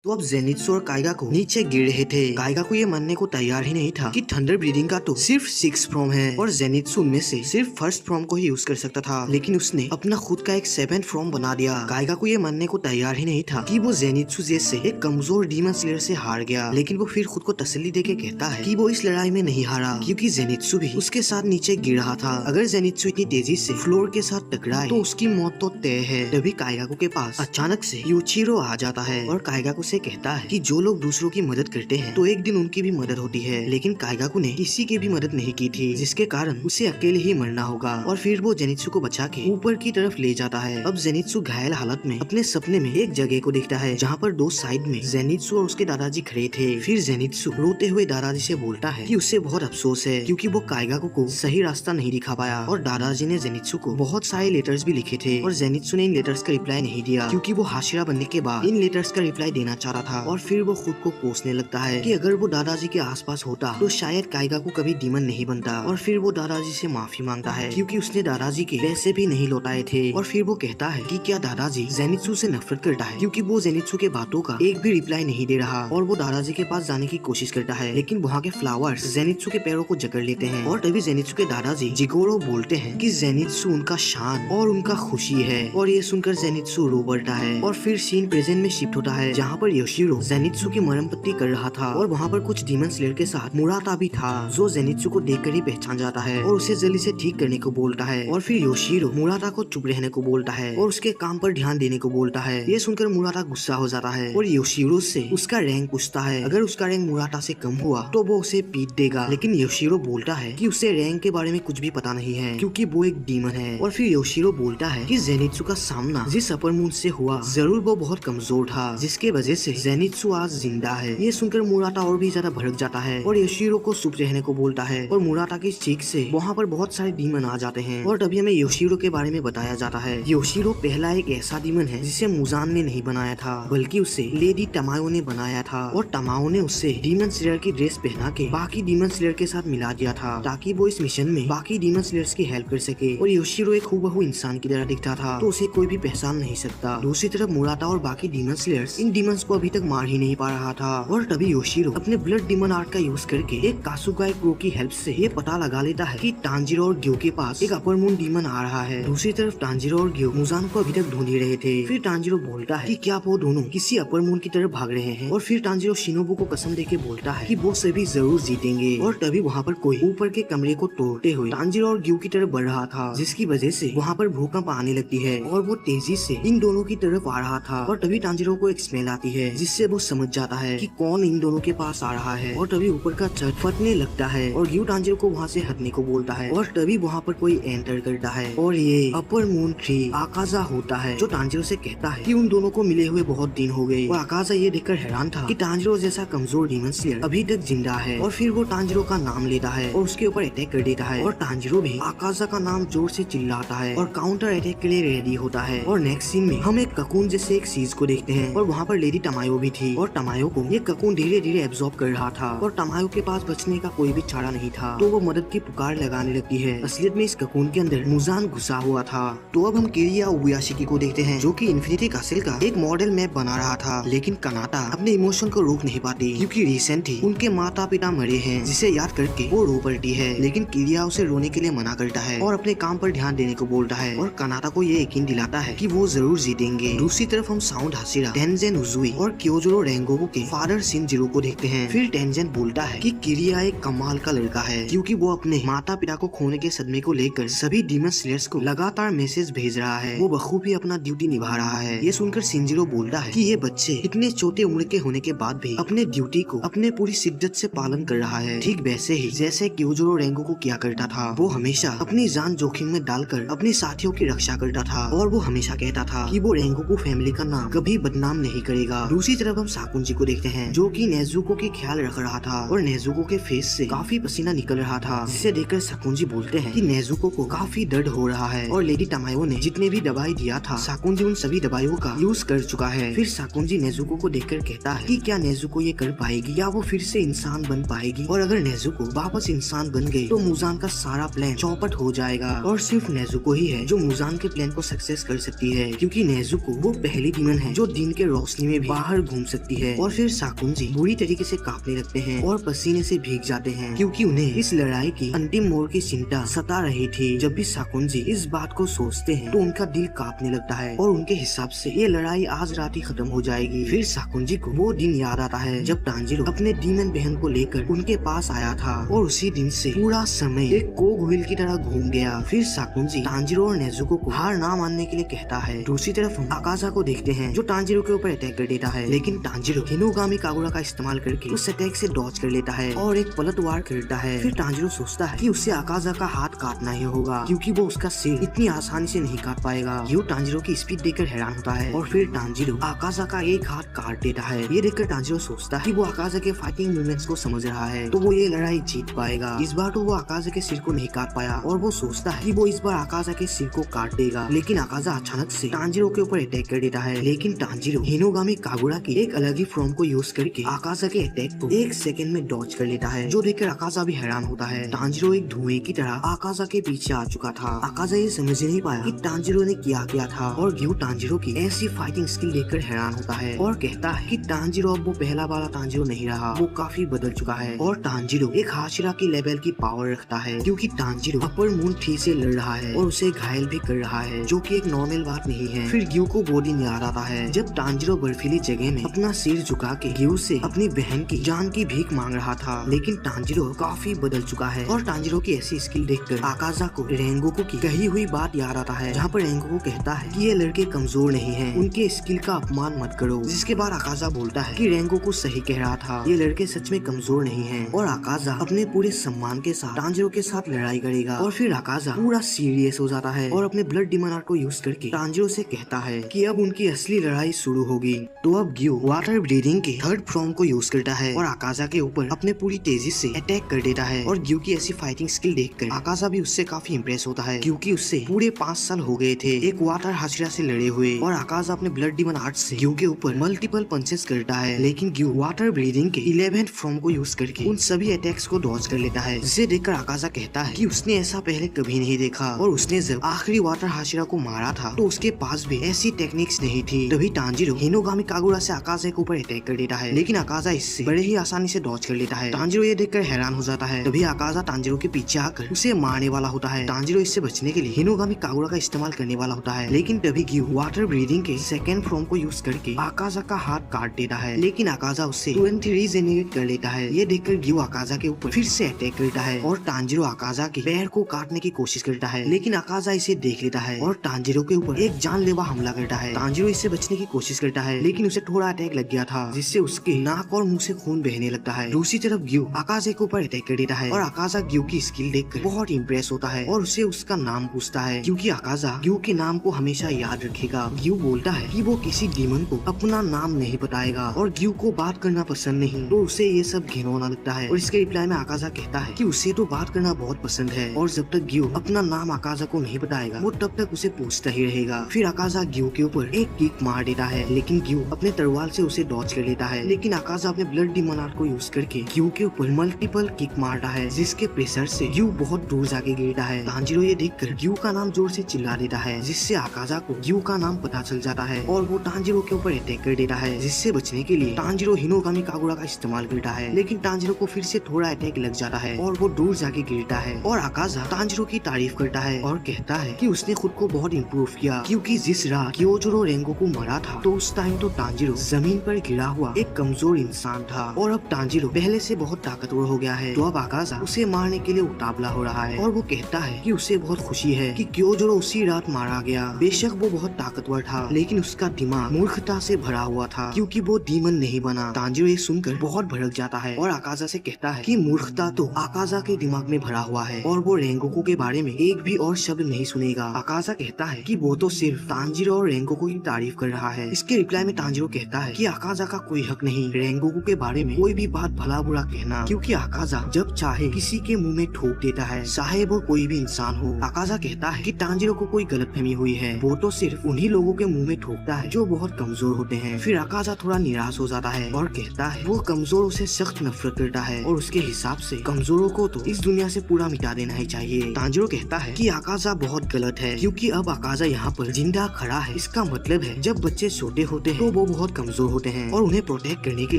तो अब जेनित्सु और काइगा को नीचे गिर रहे थे। काइगा को ये मानने को तैयार ही नहीं था कि थंडर ब्रीदिंग का तो सिर्फ 6 फॉर्म है और जेनित्सु उनमें से सिर्फ फर्स्ट फॉर्म को ही यूज कर सकता था, लेकिन उसने अपना खुद का एक 7th फॉर्म बना दिया। काइगा को ये मानने को तैयार ही नहीं था कि वो जेनित्सु जैसे एक कमजोर डीमन स्लेयर से हार गया, लेकिन वो फिर खुद को तसल्ली देके कहता है कि वो इस लड़ाई में नहीं हारा क्योंकि जेनित्सु भी उसके साथ नीचे गिर रहा था। अगर जेनित्सु इतनी तेजी से फ्लोर के साथ टकराए तो उसकी मौत तो तय है। तभी काइगाकू के पास अचानक से यूचिरो आ जाता है और काइगाकू से कहता है कि जो लोग दूसरों की मदद करते हैं तो एक दिन उनकी भी मदद होती है, लेकिन काइगाकू ने किसी की भी मदद नहीं की थी, जिसके कारण उसे अकेले ही मरना होगा। और फिर वो जेनित्सु को बचा के ऊपर की तरफ ले जाता है। अब जेनित्सु घायल हालत में अपने सपने में एक जगह को देखता है जहाँ पर दो साइड में जेनित्सु और उसके दादाजी खड़े थे। फिर जेनित्सु रोते हुए दादाजी से बोलता है कि उसे बहुत अफसोस है क्योंकि वो काइगाकू को सही रास्ता नहीं दिखा पाया और दादाजी ने जेनित्सु को बहुत सारे लेटर्स भी लिखे थे और जेनित्सु ने इन लेटर्स का रिप्लाई नहीं दिया क्योंकि वो हाशिरा बनने के बाद इन लेटर्स का रिप्लाई देना चाह रहा था। और फिर वो खुद को कोसने लगता है कि अगर वो दादाजी के आसपास होता तो शायद काइगाकू कभी डीमन नहीं बनता। और फिर वो दादाजी से माफी मांगता है क्योंकि उसने दादाजी के पैसे भी नहीं लौटाए थे। और फिर वो कहता है कि क्या दादाजी जेनित्सु से नफरत करता है क्योंकि वो जेनित्सु के बातों का एक भी रिप्लाई नहीं दे रहा। और वो दादाजी के पास जाने की कोशिश करता है, लेकिन वहाँ के फ्लावर्स जेनित्सु के पैरों को जकड़ लेते हैं। और तभी जेनित्सु के दादाजी जिगोरो बोलते हैं कि जेनित्सु उनका शान और उनका खुशी है। और ये सुनकर जेनित्सु रो पड़ता है। और फिर सीन प्रेजेंट में शिफ्ट होता है जहाँ पर योशिरो जेनित्सु की मरहम पट्टी कर रहा था और वहाँ पर कुछ डीमन स्लेयर के साथ मुराता भी था जो जेनित्सु को देखकर ही पहचान जाता है और उसे जल्दी से ठीक करने को बोलता है। और फिर योशिरो मुराता को चुप रहने को बोलता है और उसके काम पर ध्यान देने को बोलता है। ये सुनकर मुराता गुस्सा हो जाता है और योशिरो से उसका रैंक पूछता है। अगर उसका रैंक मुराता से कम हुआ तो वो उसे पीट देगा, लेकिन योशिरो बोलता है कि उसे रैंक के बारे में कुछ भी पता नहीं है क्योंकि वो एक डीमन है। और फिर योशिरो बोलता है कि जेनित्सु का सामना जिस अपर मून से हुआ जरूर वो बहुत कमजोर था, जिसके वजह से जेनित्सु आज जिंदा है। ये सुनकर मुराता और भी ज्यादा भड़क जाता है और योशिरो को चुप रहने को बोलता है। और मुराता की चीख से वहाँ पर बहुत सारे डीमन आ जाते हैं और तभी हमें योशिरो के बारे में बताया जाता है। योशिरो पहला एक ऐसा डीमन है जिसे मुजान ने नहीं बनाया था बल्कि उसे लेडी टमायो ने बनाया था और टमायो ने उसे डीमन स्लेयर की ड्रेस पहना के बाकी डीमन स्लेयर के साथ मिला दिया था ताकि वो इस मिशन में बाकी डीमन स्लेयर्स की हेल्प कर सके। और योशिरो एक हूबहू इंसान की तरह दिखता था तो उसे कोई भी पहचान नहीं सकता। दूसरी तरफ मुराता और बाकी डीमन स्लेयर्स इन डीमंस को अभी तक मार ही नहीं पा रहा था। और तभी योशिरो अपने ब्लड डीमन आर्ट का यूज करके एक कासुगाई क्रो की हेल्प से ये पता लगा लेता है कि टांजिरो और ग्यो के पास एक अपर मून डीमन आ रहा है। दूसरी तरफ टांजिरो और ग्यो मुजान को अभी तक ढूंढ ही रहे थे। फिर टांजिरो बोलता है कि क्या वो दोनों किसी अपर मून की तरफ भाग रहे हैं। और फिर टांजिरो शिनोबु को कसम देके बोलता है कि वो सभी जरूर जीतेंगे। और तभी वहाँ पर कोई ऊपर के कमरे को तोड़ते हुए टांजिरो और ग्यो की तरफ बढ़ रहा था, जिसकी वजह से वहाँ पर भूकंप आने लगती है और वो तेजी से इन दोनों की तरफ आ रहा था। और तभी टांजिरो को एक स्मेल आती है जिससे वो समझ जाता है कि कौन इन दोनों के पास आ रहा है। और तभी ऊपर का छत फटने लगता है और ग्यो टांजिरो को वहाँ से हटने को बोलता है। और तभी वहाँ पर कोई एंटर करता है और ये अपर मून ट्री आकाजा होता है जो टांजिरो से कहता है कि उन दोनों को मिले हुए बहुत दिन हो गए। और आकाजा ये देखकर हैरान था कि टांजिरो जैसा कमजोर डीमन स्लेयर अभी तक जिंदा है। और फिर वो टांजिरो का नाम लेता है और उसके ऊपर अटैक कर देता है। और टांजिरो भी आकाजा का नाम जोर से चिल्लाता है और काउंटर अटैक के लिए रेडी होता है। और नेक्स्ट सीन में हम एक ककून जैसे एक चीज को देखते हैं और वहाँ पर लेडी टमायो भी थी और टमायो को ये ककून धीरे धीरे एब्जॉर्ब कर रहा था। और टमायो के पास बचने का कोई भी चारा नहीं था तो वो मदद की पुकार लगाने लगती है। असलियत में इस ककून के अंदर मुजान घुसा हुआ था। तो अब हम किरिया उबुयाशिकी को देखते हैं जो कि इन्फिनिटी कासिल का एक मॉडल मैप बना रहा था, लेकिन कनाटा अपने इमोशन को रोक नहीं पाती क्योंकि रिसेंट ही उनके माता पिता मरे हैं जिसे याद करके वो रो पड़ती है। लेकिन किरिया उसे रोने के लिए मना करता है और अपने काम पर ध्यान देने को बोलता है और कनाटा को ये यकीन दिलाता है कि वो जरूर जीतेंगे। दूसरी तरफ हम साउंड हाशिरा, टेंजेन उजुई और क्योजोरो रेंगोकू के फादर शिनजिरो को देखते हैं। फिर टेंजेन बोलता है कि किरिया एक कमाल का लड़का है क्योंकि वो अपने माता पिता को खोने के सदमे को लेकर सभी डीमन स्लेयर्स को लगातार मैसेज भेज रहा है। वो बखूबी अपना ड्यूटी निभा रहा है। ये सुनकर शिनजिरो बोलता है कि ये बच्चे इतने छोटे उम्र के होने के बाद भी अपने ड्यूटी को अपने पूरी शिद्दत से पालन कर रहा है, ठीक वैसे ही जैसे क्योजोरो रेंगोकू किया करता था। वो हमेशा अपनी जान जोखिम में डालकर अपने साथियों की रक्षा करता था और वो हमेशा कहता था कि वो रेंगोकू फैमिली का नाम कभी बदनाम नहीं करेगा। दूसरी तरफ हम साकुंजी को देखते हैं जो कि नेजुको की ख्याल रख रहा था और नेजुको के फेस से काफी पसीना निकल रहा था, जिसे देखकर साकुंजी बोलते हैं कि नेजुको को काफी दर्द हो रहा है और लेडी टमायो ने जितने भी दवाई दिया था साकुंजी उन सभी दवाइयों का यूज कर चुका है। फिर साकुंजी नेजुको को देखकर कहता है कि क्या नेजुको ये कर पाएगी या वो फिर से इंसान बन पाएगी। और अगर नेजुको वापस इंसान बन गई तो मुजान का सारा प्लान चौपट हो जाएगा और सिर्फ नेजुको ही है जो मुजान के प्लान को सक्सेस कर सकती है क्योंकि नेजुको वो पहली डीमन है जो दिन के रोशनी में भी बाहर घूम सकती है। और फिर साकुंजी बुरी तरीके से कांपने लगते हैं और पसीने से भीग जाते हैं क्योंकि उन्हें इस लड़ाई की अंतिम मोड़ की चिंता सता रही थी। जब भी साकुंजी इस बात को सोचते हैं तो उनका दिल कांपने लगता है और उनके हिसाब से ये लड़ाई आज रात ही खत्म हो जाएगी। फिर साकुंजी को वो दिन याद आता है जब तांजिरो अपने डीमन बहन को लेकर उनके पास आया था और उसी दिन से पूरा समय एक कोग व्हील की तरह घूम गया। फिर साकुंजी तांजिरो और नेजुको को हार ना मानने के लिए कहता है। दूसरी तरफ हम आकाजा को देखते हैं जो तांजिरो के ऊपर अटैक कर देता है, लेकिन तांजिरो हिनोगामी कागुरा का इस्तेमाल करके उस अटैक से डॉज कर लेता है और एक पलटवार करता है। फिर तांजिरो सोचता है कि उसे आकाजा का हाथ काटना ही होगा क्योंकि वो उसका सिर इतनी आसानी से नहीं काट पाएगा। यू तांजिरो की स्पीड देखकर हैरान होता है और फिर तांजिरो आकाजा का एक हाथ काट देता है। ये देखकर तांजिरो सोचता है कि वो आकाजा के फाइटिंग मूवमेंट्स को समझ रहा है तो वो ये लड़ाई जीत पाएगा। इस बार तो वो आकाजा के सिर को नहीं काट पाया और वो सोचता है कि वो इस बार आकाजा के सिर को काट देगा, लेकिन आकाजा अचानक से तांजिरो के ऊपर अटैक कर देता है। लेकिन तांजिरो हिनोगामी कागुरा की एक अलग ही फॉर्म को यूज करके आकाजा के अटैक को एक सेकंड में डॉज कर लेता है, जो देखकर आकाजा भी हैरान होता है। तांजिरो एक धुएं की तरह आकाजा के पीछे आ चुका था। आकाजा ये समझ नहीं पाया कि तांजिरो ने क्या था और ग्यू तांजिरो की ऐसी फाइटिंग स्किल देखकर हैरान होता है और कहता है कि तांजिरो अब वो पहला वाला तांजिरो नहीं रहा, वो काफी बदल चुका है। और तांजिरो एक हाशिरा की लेवल की पावर रखता है क्योंकि तांजिरो अपर मून थ्री से लड़ रहा है और उसे घायल भी कर रहा है, जो कि एक नॉर्मल बात नहीं है। फिर ग्यू को वो दिन याद आता है जब तांजिरो बर्फीली जगह में अपना सिर झुका के ग्यू से अपनी बहन की जान की भीख मांग रहा था, लेकिन तांजिरो काफी बदल चुका है। और तांजिरो की ऐसी स्किल देखकर आकाजा को रेंगोकू की कही हुई बात याद आता है, जहाँ पर रेंगोकू कहता है कि ये लड़के कमजोर नहीं हैं, उनके स्किल का अपमान मत करो। जिसके बाद आकाजा बोलता है कि रेंगोकू सही कह रहा था, ये लड़के सच में कमजोर नहीं हैं। और आकाजा अपने पूरे सम्मान के साथ तांजिरो के साथ लड़ाई करेगा। और फिर आकाजा पूरा सीरियस हो जाता है और अपने ब्लड डिमन आर्ट को यूज करके तांजिरो से कहता है कि अब उनकी असली लड़ाई शुरू होगी। तो अब ग्यू वाटर ब्रीदिंग के थर्ड फॉर्म को यूज करता है और आकाजा के ऊपर अपने पूरी तेजी से अटैक कर देता है। और ग्यू की ऐसी फाइटिंग स्किल देखकर आकाजा भी उससे काफी इम्प्रेस होता है क्योंकि उससे पूरे 5 साल हो गए थे एक वाटर हाशिरा से लड़े हुए। और आकाजा अपने ब्लड डिमन आर्ट से ग्यू के ऊपर मल्टीपल पंचेस करता है, लेकिन ग्यू वाटर ब्रीदिंग के 11th फॉर्म को यूज करके उन सभी अटैक्स को डॉज कर लेता है, जिसे देखकर आकाजा कहता है कि उसने ऐसा पहले कभी नहीं देखा। और उसने जब आखिरी वाटर हाशिरा को मारा था तो उसके पास भी ऐसी टेक्निक्स नहीं थी। तभी तांजिरो हिनोगामी कागुरा से आकाजा के ऊपर अटैक कर देता है, लेकिन आकाजा इससे बड़े ही आसानी से डॉज कर लेता है। तांजिरो ये देखकर हैरान हो जाता है। तभी आकाजा तांजिरो के पीछे आकर उसे मारने वाला होता है। तांजिरो इससे बचने के लिए हिनोगामी कागुरा का इस्तेमाल करने वाला होता है, लेकिन तभी ग्यू वाटर ब्रीदिंग के 2nd फॉर्म को यूज करके आकाजा का हाथ काट देता है, लेकिन आकाजा उससे तुरंत रीजेनरेट कर लेता है। ये देखकर ग्यू आकाजा के ऊपर फिर से अटैक करता है और तांजिरो आकाजा के पैर को काटने की कोशिश करता है, लेकिन आकाजा इसे देख लेता है और तांजिरो के ऊपर एक जानलेवा हमला करता है। तांजिरो इससे बचने की कोशिश करता है, लेकिन उसे थोड़ा अटैक लग गया था, जिससे उसके नाक और मुंह से खून बहने लगता है। दूसरी तरफ ग्यू आकाजा के ऊपर अटैक कर देता है और आकाजा ग्यू की स्किल देखकर बहुत इम्प्रेस होता है और उसे उसका नाम पूछता है क्योंकि आकाजा ग्यू के नाम को हमेशा याद रखेगा। ग्यू बोलता है कि वो किसी डीमन को अपना नाम नहीं बताएगा और ग्यू को बात करना पसंद नहीं, तो उसे ये सब घिनौना लगता है। और इसके रिप्लाई में आकाजा कहता है कि उसे तो बात करना बहुत पसंद है और जब तक ग्यू अपना नाम आकाजा को नहीं बताएगा वो तब तक उसे पूछता ही रहेगा। फिर आकाजा ग्यू के ऊपर एक किक मार देता है, लेकिन ग्यू अपने तलवार से उसे डॉज कर लेता है, लेकिन आकाजा अपने ब्लड डिमन आर्ट को यूज करके ग्यू के ऊपर मल्टीपल किक मारता है, जिसके प्रेशर से ग्यू बहुत दूर जाके गिरता है। तांजिरो ये देखकर ग्यू का नाम जोर से चिल्ला देता है, जिससे आकाजा को ग्यू का नाम पता चल जाता है और वो तांजिरो के ऊपर अटैक कर देता है, जिससे बचने के लिए तांजिरो हिनोगामी कागुरा का इस्तेमाल करता है, लेकिन तांजिरो को फिर से थोड़ा अटैक लग जाता है और वो दूर जाके गिरता है। और आकाजा तांजिरो की तारीफ करता है और कहता है कि उसने खुद को बहुत इम्प्रूव किया, क्योंकि जिस रात क्योजोरो रेंगोकू मरा था तो उस टाइम तो तांजिरो जमीन पर गिरा हुआ एक कमजोर इंसान था और अब तांजिरो पहले से बहुत ताकतवर हो गया है। तो अब आकाजा उसे मारने के लिए उतावला हो रहा है और वो कहता है कि उसे बहुत खुशी है कि क्योजोरो उसी रात मारा गया। बेशक वो बहुत ताकतवर था, लेकिन उसका दिमाग मूर्खता से भरा हुआ था क्योंकि वो डीमन नहीं बना। तांजिरो ये सुनकर बहुत भड़क जाता है और आकाजा से कहता है कि मूर्खता तो आकाजा के दिमाग में भरा हुआ है और वो रेंगोकू के बारे में एक भी और शब्द नहीं सुनेगा। आकाजा कहता है कि वो तो सिर्फ तांजिरो और रेंगोकू की तारीफ कर रहा है। इसके रिप्लाई में तांजिरो कहता है कि आकाजा का कोई हक नहीं रेंगोकू के बारे में कोई भी बात भला बुरा कहना, क्योंकि आकाजा जब चाहे किसी के मुंह में ठोक देता है, चाहे वो कोई भी इंसान हो। आकाजा कहता है कि तांजिरो को कोई गलतफहमी हुई है, वो तो सिर्फ उन्हीं लोगों के मुंह में ठोकता है जो बहुत कमजोर होते हैं। फिर आकाजा थोड़ा निराश हो जाता है और कहता है वो कमजोरों से सख्त नफरत करता है और उसके हिसाब से कमजोरों को तो इस दुनिया से पूरा मिटा देना ही चाहिए। तांजिरो कहता है कि आकाजा बहुत गलत है, क्योंकि अब आकाजा यहाँ पर जिंदा खड़ा है। इसका मतलब है जब बच्चे छोटे होते हैं तो वो वो बहुत कमजोर होते हैं और उन्हें प्रोटेक्ट करने के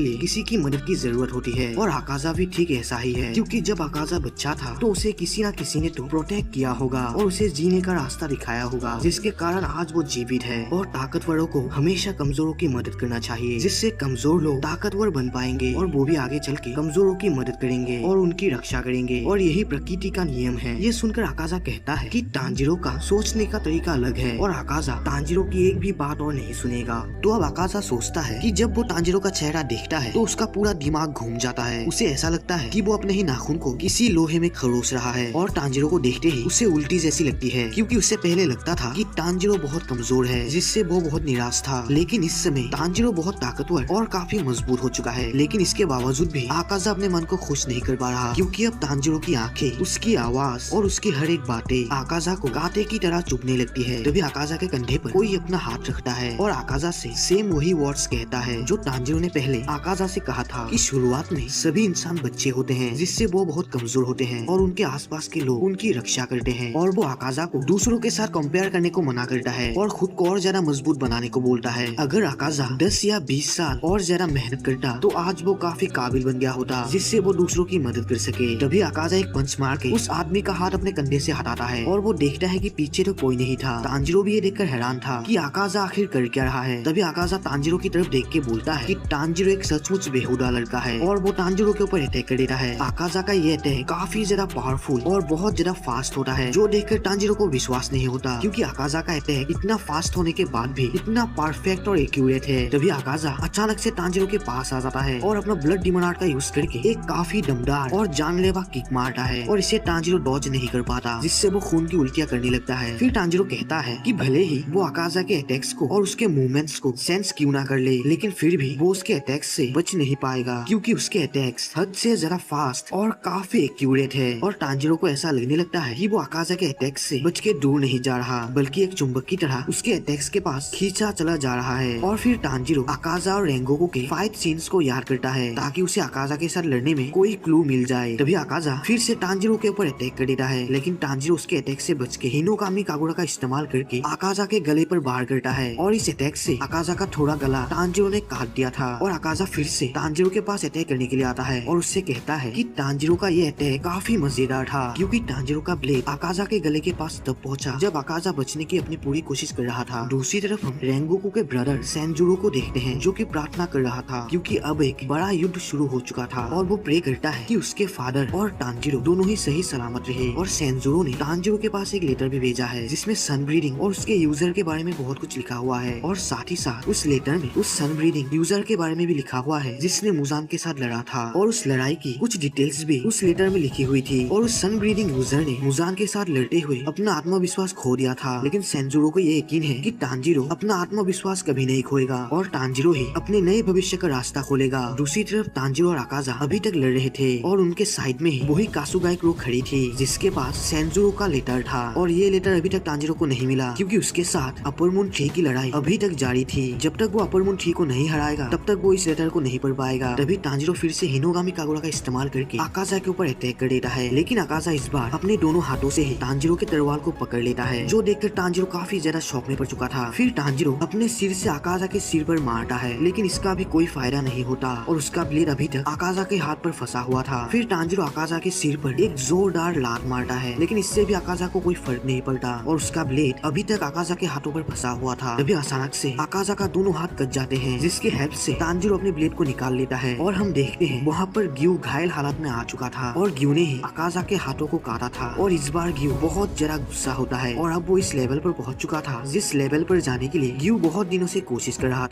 लिए किसी की मदद की जरूरत होती है। और आकाजा भी ठीक ऐसा ही है, क्योंकि जब आकाजा बच्चा था तो उसे किसी न किसी ने तो प्रोटेक्ट किया होगा और उसे जीने का रास्ता दिखाया होगा, जिसके कारण आज वो जीवित है। और ताकतवरों को हमेशा कमजोरों की मदद करना चाहिए, जिससे कमजोर लोग ताकतवर बन पाएंगे और वो भी आगे चल के कमजोरों की मदद करेंगे और उनकी रक्षा करेंगे। और यही प्रकृति का नियम है। ये सुनकर आकाजा कहता है कि तांजिरो का सोचने का तरीका अलग है और आकाजा तांजिरो की एक भी बात और नहीं सुनेगा। तो अब आकाजा सोचता है कि जब वो तांजिरो का चेहरा देखता है तो उसका पूरा दिमाग घूम जाता है। उसे ऐसा लगता है कि वो अपने ही नाखून को किसी लोहे में खरोच रहा है। और तांजिरो को देखते ही उसे उल्टी जैसी लगती है, क्योंकि उससे पहले लगता था कि तांजिरो बहुत कमजोर है, जिससे वो बहुत निराश था। लेकिन इस समय तांजिरो बहुत ताकतवर और काफी मजबूत हो चुका है। लेकिन इसके बावजूद भी आकाजा अपने मन को खुश नहीं कर पा रहा, क्योंकि अब तांजिरो की आंखें, उसकी आवाज और उसकी हर एक बातें आकाजा को कांटे की तरह चुभने लगती है। तभी आकाजा के कंधे पर कोई अपना हाथ रखता है और आकाजा से सेम वही वर्ड्स कहता है जो तांजिरो ने पहले आकाजा से कहा था कि शुरुआत में सभी इंसान बच्चे होते हैं, जिससे वो बहुत कमजोर होते हैं और उनके आसपास के लोग उनकी रक्षा करते हैं। और वो आकाजा को दूसरों के साथ कंपेयर करने को मना करता है और खुद को और ज्यादा मजबूत बनाने को बोलता है। अगर आकाजा 10 या 20 साल और ज्यादा मेहनत करता तो आज वो काफी काबिल बन गया होता, जिससे वो दूसरों की मदद कर सके। तभी आकाजा एक पंच मार के उस आदमी का हाथ अपने कंधे से हटाता है और वो देखता है कि पीछे तो कोई नहीं था। तांजिरो भी ये देखकर हैरान था कि आकाजा आखिर कर क्या रहा है। तभी आकाजा तांजिरो की तरफ देख के बोलता है कि तांजिरो एक सचमुच बेहुदा लड़का है और वो तांजिरो के ऊपर अटैक कर देता है। आकाजा का ये अटैक काफी ज्यादा पावरफुल और बहुत ज्यादा फास्ट होता है, जो देखकर तांजिरो को विश्वास नहीं होता, क्योंकि आकाजा का अटैक इतना फास्ट होने के बाद भी इतना परफेक्ट और एक्यूरेट है। तभी आकाजा अचानक से तांजिरो के पास आ जाता है और अपना ब्लड डिमन आर्ट का यूज करके एक काफी दमदार और जानलेवा किक मारता है और इसे तांजिरो डॉज नहीं कर पाता, जिससे वो खून की उल्टियां करने लगता है। फिर तांजिरो कहता है कि भले ही वो आकाजा के अटैक्स को और उसके मूवमेंट्स को सेंस क्यों ना कर ले, लेकिन फिर भी वो उसके अटैक्स से बच नहीं पाएगा, क्योंकि उसके अटैक्स हद से ज्यादा फास्ट और काफी एक्यूरेट है। और तांजिरो को ऐसा लगने लगता है कि वो आकाजा के अटैक्स से बच के दूर नहीं जा रहा, बल्कि एक चुंबक की तरह उसके अटैक्स के पास खींचा चला जा रहा है। और फिर तांजिरो आकाजा और रेंगोकू के फाइट सीन्स को याद करता है, ताकि उसे आकाजा के साथ लड़ने में कोई क्लू मिल जाए। तभी आकाजा फिर से तांजिरो के ऊपर अटैक कर देता है, लेकिन तांजिरो उसके अटैक से बच के हिनोकामी कागुरा का इस्तेमाल करके आकाजा के गले पर वार करता है और इस अटैक से आकाजा का थोड़ा गला तांजिरो ने काट दिया था। और आकाजा फिर से तांजिरो के पास अटैक करने के लिए आता है और उससे कहता है कि तांजिरो का ये अटैक काफी मजेदार था, क्योंकि तांजिरो का ब्लेड आकाजा के गले के पास तब पहुंचा जब आकाजा बचने की अपनी पूरी कोशिश कर रहा था। दूसरी तरफ हम रेंगोकू के ब्रदर सेंजुरो को देखते हैं, जो कि प्रार्थना कर रहा था, क्योंकि अब एक बड़ा युद्ध शुरू हो चुका था और वो प्रे करता है कि उसके फादर और तांजिरो दोनों ही सही सलामत रहे। और सेंजुरो ने तांजिरो के पास एक लेटर भी भेजा है, जिसमें सन ब्रीडिंग और उसके यूजर के बारे में बहुत कुछ लिखा हुआ है। और साथ ही साथ उस लेटर में उस सन ब्रीडिंग यूजर के बारे में भी लिखा हुआ है जिसने मुजान के साथ लड़ा था, और उस लड़ाई की कुछ डिटेल्स भी उस लेटर में लिखी हुई थी। और उस सन ब्रीडिंग यूजर ने मुजान के साथ लड़ते हुए अपना आत्मविश्वास खो दिया था, लेकिन सेंजुरो को ये यकीन है कि तांजिरो अपना आत्मविश्वास कभी नहीं खोएगा और तांजिरो ही अपने नए भविष्य का रास्ता खोलेगा। दूसरी तरफ तांजिरो और आकाजा अभी तक लड़ रहे थे और उनके साइड में ही वही कासुगाई क्रो खड़ी थी, जिसके पास सेंजुरो का लेटर था। और ये लेटर अभी तक तांजिरो को नहीं मिला, क्योंकि उसके साथ अपर मून 3 की लड़ाई अभी तक जारी थी। जब तक वो अपर मून 3 को नहीं हराएगा तब तक वो इस लेटर को नहीं पढ़ पाएगा। तभी तांजिरो फिर से हिनोगामी कागुरा का इस्तेमाल करके आकाजा के ऊपर अटैक कर देता है, लेकिन आकाजा इस बार अपने दोनों हाथों से ही तांजिरो के तलवार को पकड़ लेता है, जो देखकर तांजिरो काफी ज्यादा शॉक में पड़ चुका था। फिर तांजिरो अपने सिर से आकाजा के सिर पर मारता है, लेकिन इसका भी कोई फायदा नहीं होता और उसका ब्लेड अभी तक आकाजा के हाथ पर फंसा हुआ था। फिर तांजिरो आकाजा के सिर पर एक जोरदार लात मारता है, लेकिन इससे भी आकाजा को कोई फर्क नहीं पड़ता और उसका ब्लेड अभी तक आकाजा के हाथों पर फंसा हुआ था। तभी अचानक से आकाजा का दोनों हाथ कट जाते हैं, जिसके हेल्प से तांजिरो अपने ब्लेड को निकाल लेता है और हम देखते हैं वहाँ पर ग्यू घायल हालत में आ चुका था और ग्यू ने ही आकाजा के हाथों को काटा था। और इस बार ग्यू बहुत जरा गुस्सा होता है और अब वो इस लेवल पर पहुंच चुका था जिस लेवल पर जाने के लिए ग्यू बहुत दिनों से कोशिश कर रहा था।